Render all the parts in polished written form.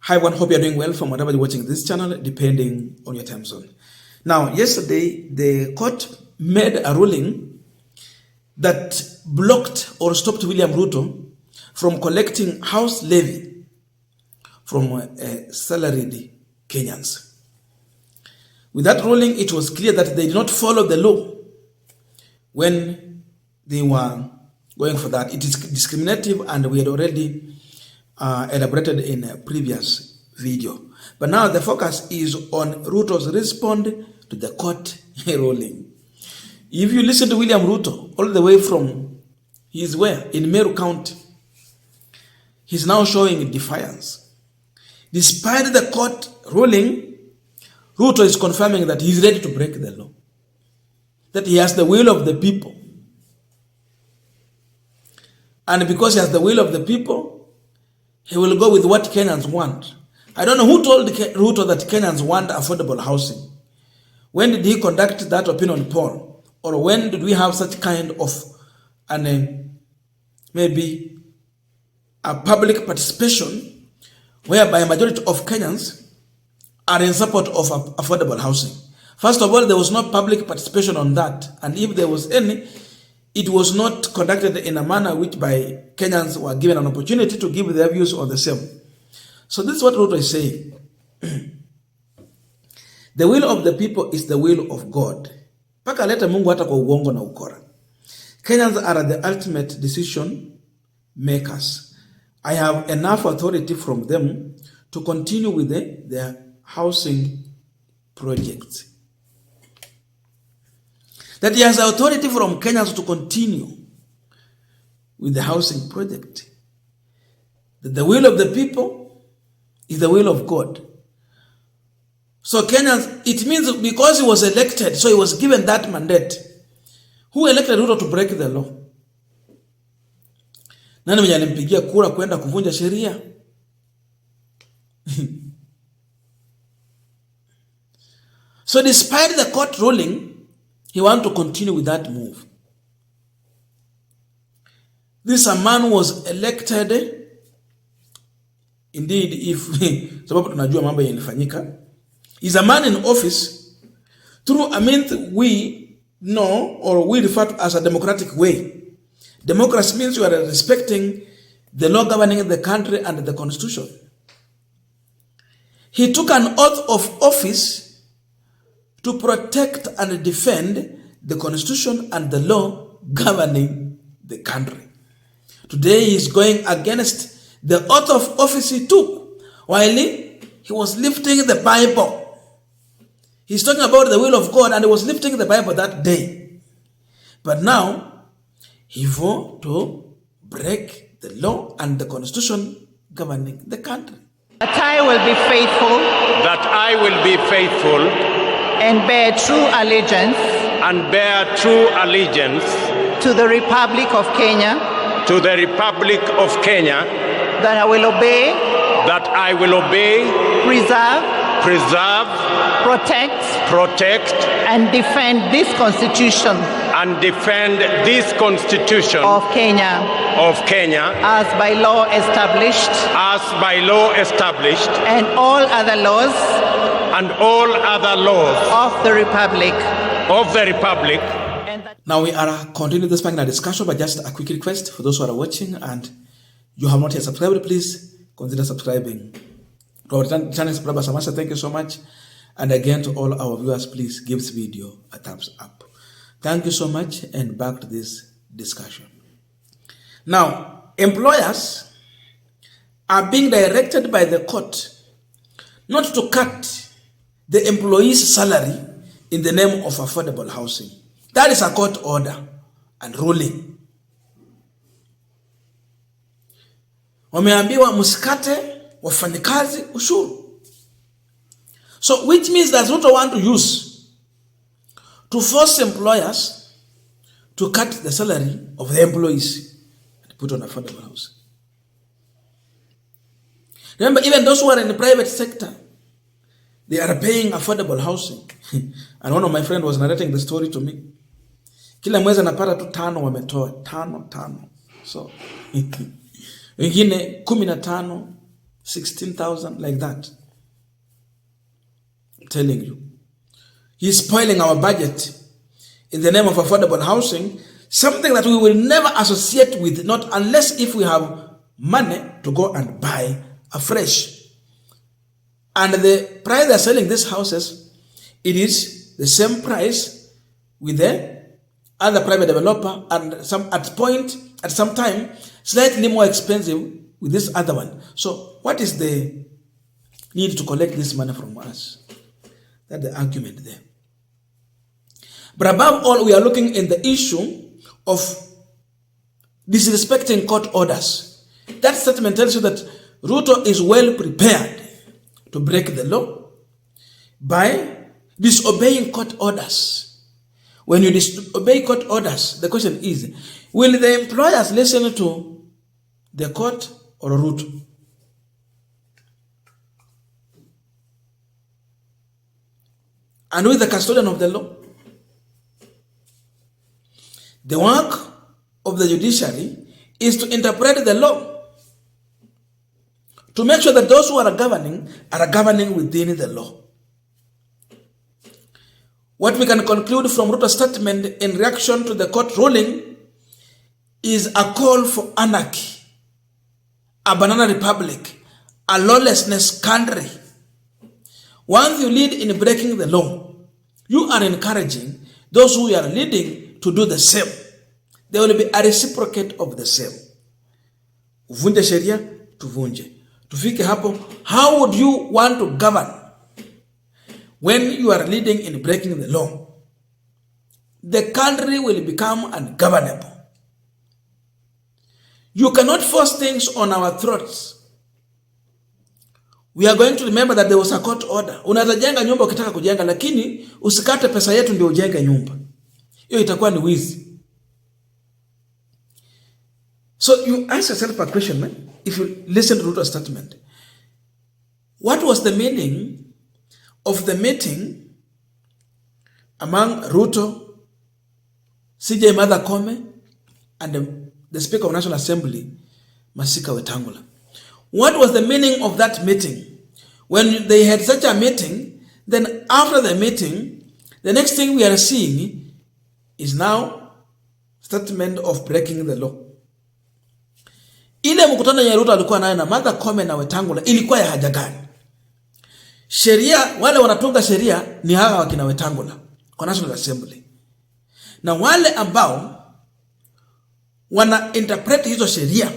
Hi everyone, hope you're doing well from whatever you're watching this channel, depending on your time zone. Now, yesterday, the court made a ruling that blocked or stopped William Ruto from collecting house levy from salaried Kenyans. With that ruling, it was clear that they did not follow the law when they were going for that. It is discriminative, and we had already elaborated in a previous video. But now the focus is on Ruto's response to the court ruling. If you listen to William Ruto, all the way from his where? In Meru County, he's now showing defiance. Despite the court ruling, Ruto is confirming that he's ready to break the law, that he has the will of the people. And because he has the will of the people, he will go with what Kenyans want. I don't know who told Ruto that Kenyans want affordable housing. When did he conduct that opinion poll? Or when did we have such kind of maybe a public participation whereby a majority of Kenyans are in support of affordable housing? First of all, there was no public participation on that. And if there was any, it was not conducted in a manner which by Kenyans were given an opportunity to give their views on the same. So this is what Ruto is saying. The will of the people is the will of God. Paka leta Mungu hata kwa uongo na ukora. Kenyans are the ultimate decision makers. I have enough authority from them to continue with their housing projects. That he has authority from Kenyans to continue with the housing project. That the will of the people is the will of God. So Kenyans, it means because he was elected, so he was given that mandate. Who elected Ruto to break the law? Nani mwenye alimpigia kura kwenda kuvunja sheria? So despite the court ruling, he wants to continue with that move. This man was elected. Indeed, if sababu tunajua mambo yalifanyika, is a man in office through a means we know or we refer to as a democratic way. Democracy means you are respecting the law governing the country and the constitution. He took an oath of office to protect and defend the constitution and the law governing the country. Today he is going against the oath of office he took while he was lifting the Bible. He's talking about the will of God, and he was lifting the Bible that day. But now he wants to break the law and the constitution governing the country. That I will be faithful. That I will be faithful. And bear true allegiance. And bear true allegiance. To the Republic of Kenya. To the Republic of Kenya. That I will obey. That I will obey. Preserve. Protect. And defend this Constitution. And defend this Constitution. Of Kenya. As by law established. And all other laws. Of the Republic. Now we are continuing this panel discussion, but just a quick request for those who are watching and you have not yet subscribed, please consider subscribing. To our channel subscriber Samasa, thank you so much. And again to all our viewers, please give this video a thumbs up. Thank you so much, and back to this discussion. Now, employers are being directed by the court not to cut the employee's salary in the name of affordable housing. That is a court order and ruling. Wameambiwa msikate wafanyikazi ushuru. So which means that's what I want to use to force employers to cut the salary of the employees and put on affordable housing. Remember, even those who are in the private sector, they are paying affordable housing. And one of my friends was narrating the story to me. Kila mwezi anapata tu 5 wametoa 5. So wengine 15, 16,000, like that. I'm telling you. He's spoiling our budget in the name of affordable housing, something that we will never associate with, not unless if we have money to go and buy afresh. And the price they're selling these houses, it is the same price with the other private developer, and at some time, slightly more expensive with this other one. So what is the need to collect this money from us? That's the argument there. But above all, we are looking in the issue of disrespecting court orders. That statement tells you that Ruto is well prepared to break the law by disobeying court orders. When you disobey court orders, the question is, will the employers listen to the court or Ruto? And who is the custodian of the law? The work of the judiciary is to interpret the law, to make sure that those who are governing within the law. What we can conclude from Ruto's statement in reaction to the court ruling is a call for anarchy, a banana republic, a lawlessness country. Once you lead in breaking the law, you are encouraging those who are leading to do the same. There will be a reciprocate of the same. Uvunje sheria, tuvunje. Tufike hapo, how would you want to govern when you are leading in breaking the law? The country will become ungovernable. You cannot force things on our throats. We are going to remember that there was a court order. Unaweza jenga nyumba ukitaka kujenga, lakini usikate pesa yetu ndio ujenge nyumba. Hiyo itakuwa ni wizi. So you ask yourself a question, man, if you listen to Ruto's statement. What was the meaning of the meeting among Ruto, CJ Mother Koome, and the Speaker of National Assembly, Masika Wetangula? What was the meaning of that meeting? When they had such a meeting, then after the meeting, the next thing we are seeing is now statement of breaking the law. Ile mkutano ya Ruto alikuwa nayo na Mother Koome na Wetangula ilikuwa ya haja gani? Sheria, wale wanatunga sheria ni hawa wakina Wetangula kwa National Assembly. Na wale ambao wana interpret hizo sheria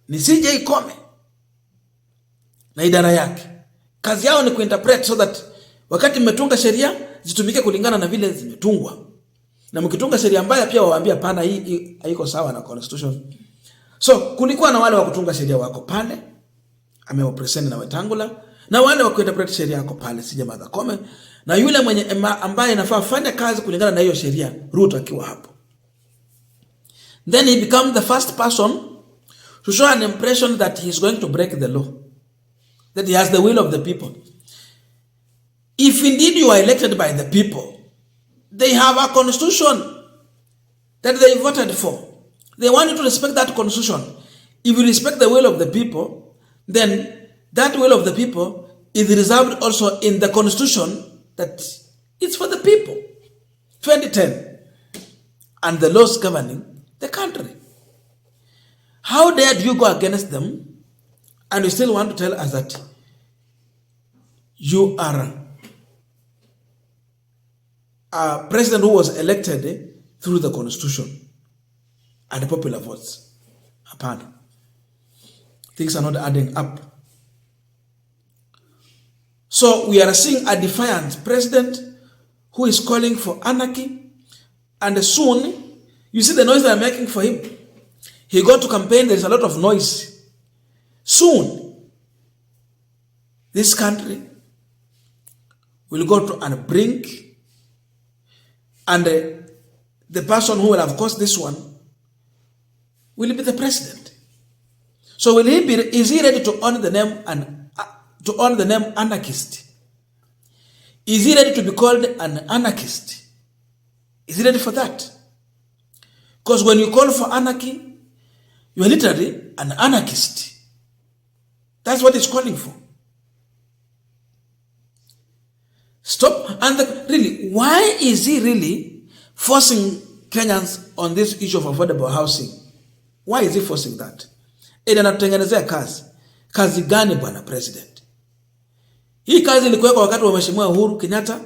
ni CJ Koome na idara yake. Kazi yao ni kuinterpret so that wakati mmetunga sheria zitumike kulingana na vile zimetungwa. Na mkitunga sheria mbaya pia waambia pana hii haiko sawa na constitution. So kulikuwa na wale wa kutunga sheria wako pale, amewapresent na Wetangula, na wale wa kuinterpret sheria wako pale CJ Mother Koome, na yule mwenye ambaye anafaa fanya kazi kulingana na hiyo sheria Ruto akiwa hapo. Then he becomes the first person to show an impression that he is going to break the law, that he has the will of the people. If indeed you are elected by the people, they have a constitution that they voted for. They want you to respect that constitution. If you respect the will of the people, then that will of the people is reserved also in the constitution that it's for the people. 2010. And the laws governing the country. How dare you go against them and you still want to tell us that you are a president who was elected through the constitution and the popular votes? Apart. Things are not adding up. So we are seeing a defiant president who is calling for anarchy, and soon you see the noise they are making for him. He got to campaign, there is a lot of noise. Soon this country will go to a brink, and the person who will have caused this one will be the president. So is he ready to honor the name anarchist? Is he ready to be called an anarchist? Is he ready for that? Because when you call for anarchy, you are literally an anarchist. That's what it's calling for. Stop. And really, why is he really forcing Kenyans on this issue of affordable housing? Why is he forcing that? Ili anatengenezea kazi. Kazi gani bwana president? Hii kazi ilikuwekwa wakati wa Mheshimiwa Uhuru Kenyatta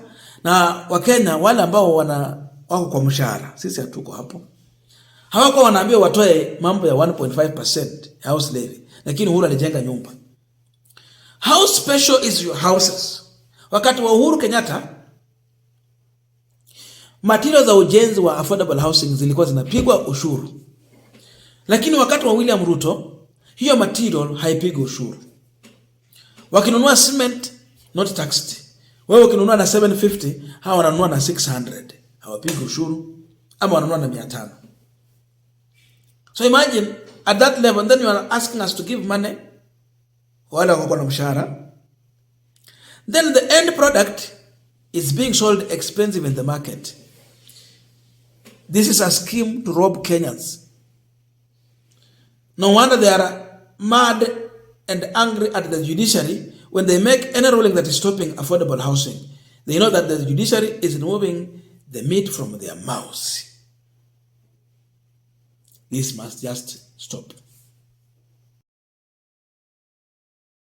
na Wakenya wale ambao wako kwa mshahara. Sisi hatuko hapo. Hawako wanaambia watoe mambo ya 1.5% house levy. Lakini Uhuru alijenga nyumba. How special is your houses? Wakati wa Uhuru Kenyatta, materials za ujenzi wa affordable housing zilikuwa zinapigwa ushuru. Lakini wakati wa William Ruto, hiyo material haipigwi ushuru. Wakinunua cement, not taxed. Wewe ukinunua na 750, hawa wananunua na 600. Hawapigi ushuru, ama wananunua na 500. So imagine, at that level, then you are asking us to give money, wale wako na mshahara. Then the end product is being sold expensive in the market. This is a scheme to rob Kenyans. No wonder they are mad and angry at the judiciary when they make any ruling that is stopping affordable housing. They know that the judiciary is removing the meat from their mouths. This must just stop.